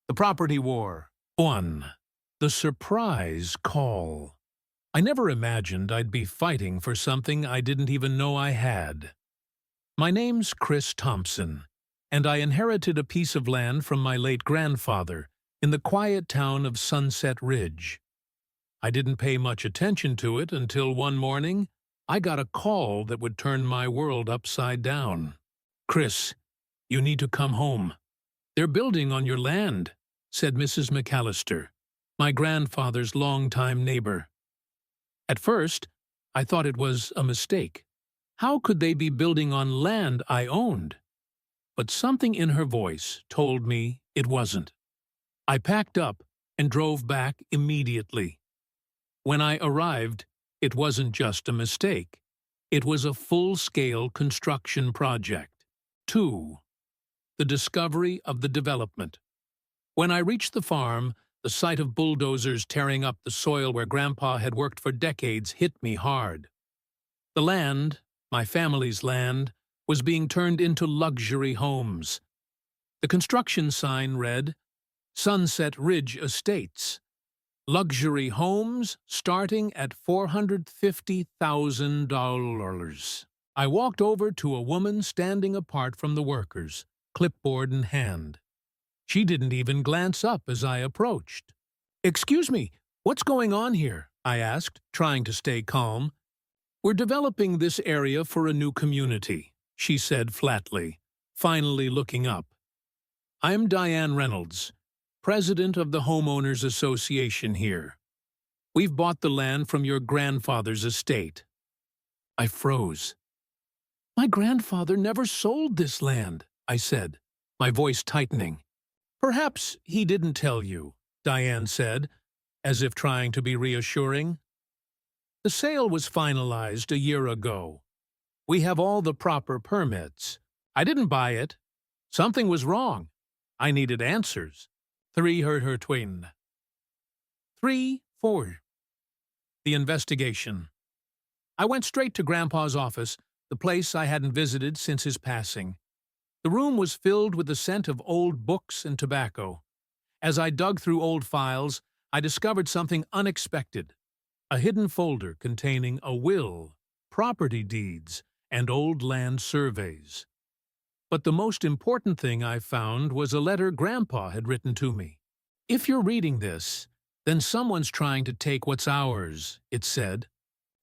The Property War. 1. The Surprise Call. I never imagined I'd be fighting for something I didn't even know I had. My name's Chris Thompson, and I inherited a piece of land from my late grandfather in the quiet town of Sunset Ridge. I didn't pay much attention to it until one morning I got a call that would turn my world upside down. "Chris, you need to come home. They're building on your land," said Mrs. McAllister, my grandfather's longtime neighbor. At first, I thought it was a mistake. How could they be building on land I owned? But something in her voice told me it wasn't. I packed up and drove back immediately. When I arrived, it wasn't just a mistake. It was a full-scale construction project. 2. The discovery of the development. When I reached the farm, the sight of bulldozers tearing up the soil where Grandpa had worked for decades hit me hard. The land, my family's land, was being turned into luxury homes. The construction sign read, "Sunset Ridge Estates. Luxury homes starting at $450,000. I walked over to a woman standing apart from the workers, clipboard in hand. She didn't even glance up as I approached. "Excuse me, what's going on here?" I asked, trying to stay calm. "We're developing this area for a new community," she said flatly, finally looking up. "I'm Diane Reynolds, president of the Homeowners Association here. We've bought the land from your grandfather's estate." I froze. "My grandfather never sold this land," I said, my voice tightening. "Perhaps he didn't tell you," Diane said, as if trying to be reassuring. "The sale was finalized a year ago. We have all the proper permits. I didn't buy it. Something was wrong. I needed answers." 3 heard her twin. 3, 4. The investigation. I went straight to Grandpa's office, the place I hadn't visited since his passing. The room was filled with the scent of old books and tobacco. As I dug through old files, I discovered something unexpected. A hidden folder containing a will, property deeds, and old land surveys. But the most important thing I found was a letter Grandpa had written to me. "If you're reading this, then someone's trying to take what's ours," it said.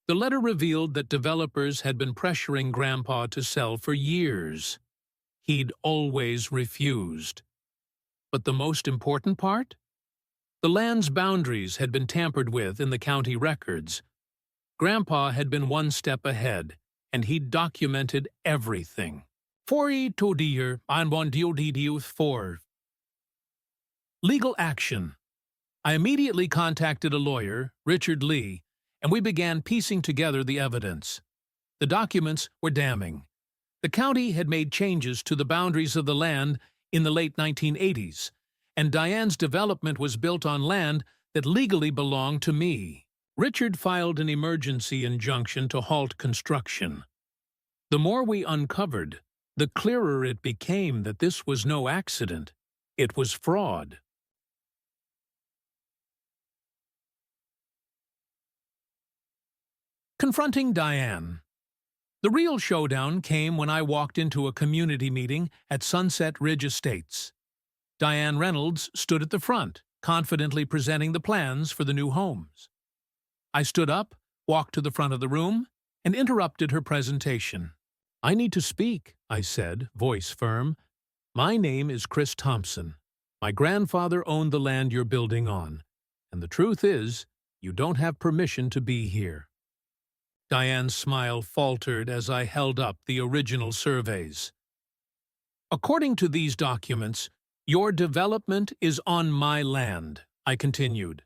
The letter revealed that developers had been pressuring Grandpa to sell for years. He'd always refused. But the most important part? The land's boundaries had been tampered with in the county records. Grandpa had been one step ahead, and he'd documented everything. 42 deer and 1 deal 4. Legal action. I immediately contacted a lawyer, Richard Lee, and we began piecing together the evidence. The documents were damning. The county had made changes to the boundaries of the land in the late 1980s, and Diane's development was built on land that legally belonged to me. Richard filed an emergency injunction to halt construction. The more we uncovered, the clearer it became that this was no accident. It was fraud. Confronting Diane. The real showdown came when I walked into a community meeting at Sunset Ridge Estates. Diane Reynolds stood at the front, confidently presenting the plans for the new homes. I stood up, walked to the front of the room, and interrupted her presentation. "I need to speak," I said, voice firm. "My name is Chris Thompson. My grandfather owned the land you're building on, and the truth is, you don't have permission to be here." Diane's smile faltered as I held up the original surveys. "According to these documents, your development is on my land," I continued,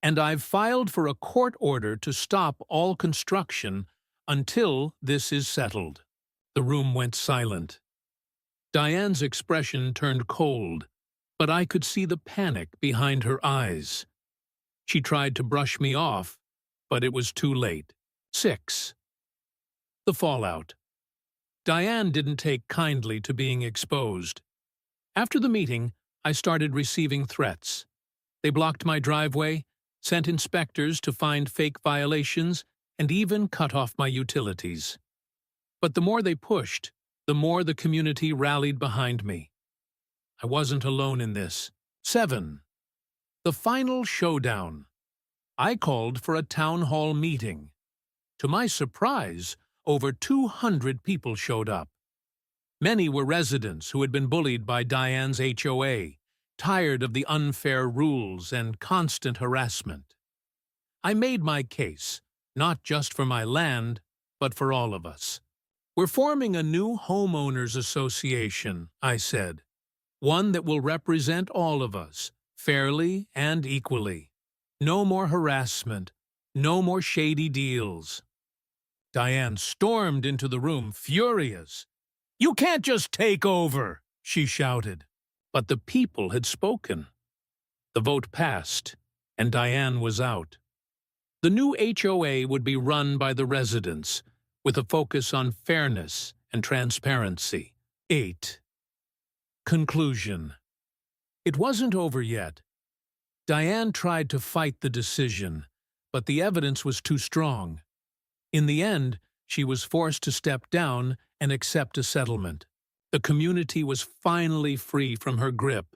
"and I've filed for a court order to stop all construction until this is settled." The room went silent. Diane's expression turned cold, but I could see the panic behind her eyes. She tried to brush me off, but it was too late. 6. The fallout. Diane didn't take kindly to being exposed. After the meeting, I started receiving threats. They blocked my driveway, sent inspectors to find fake violations, and even cut off my utilities. But the more they pushed, the more the community rallied behind me. I wasn't alone in this. 7. The final showdown. I called for a town hall meeting. To my surprise, over 200 people showed up. Many were residents who had been bullied by Diane's HOA, tired of the unfair rules and constant harassment. I made my case, not just for my land, but for all of us. We're forming a new homeowners association, I said, one that will represent all of us, fairly and equally. No more harassment, no more shady deals. Diane stormed into the room, furious. "You can't just take over," she shouted. But the people had spoken. The vote passed, and Diane was out. The new HOA would be run by the residents, with a focus on fairness and transparency. 8. Conclusion. It wasn't over yet. Diane tried to fight the decision, but the evidence was too strong. In the end, she was forced to step down and accept a settlement. The community was finally free from her grip,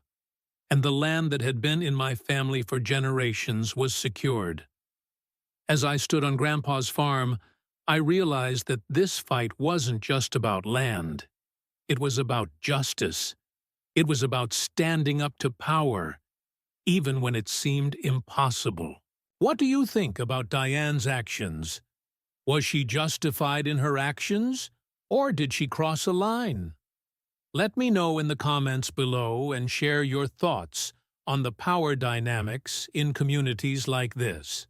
and the land that had been in my family for generations was secured. As I stood on Grandpa's farm, I realized that this fight wasn't just about land. It was about justice. It was about standing up to power, even when it seemed impossible. What do you think about Diane's actions? Was she justified in her actions, or did she cross a line? Let me know in the comments below and share your thoughts on the power dynamics in communities like this.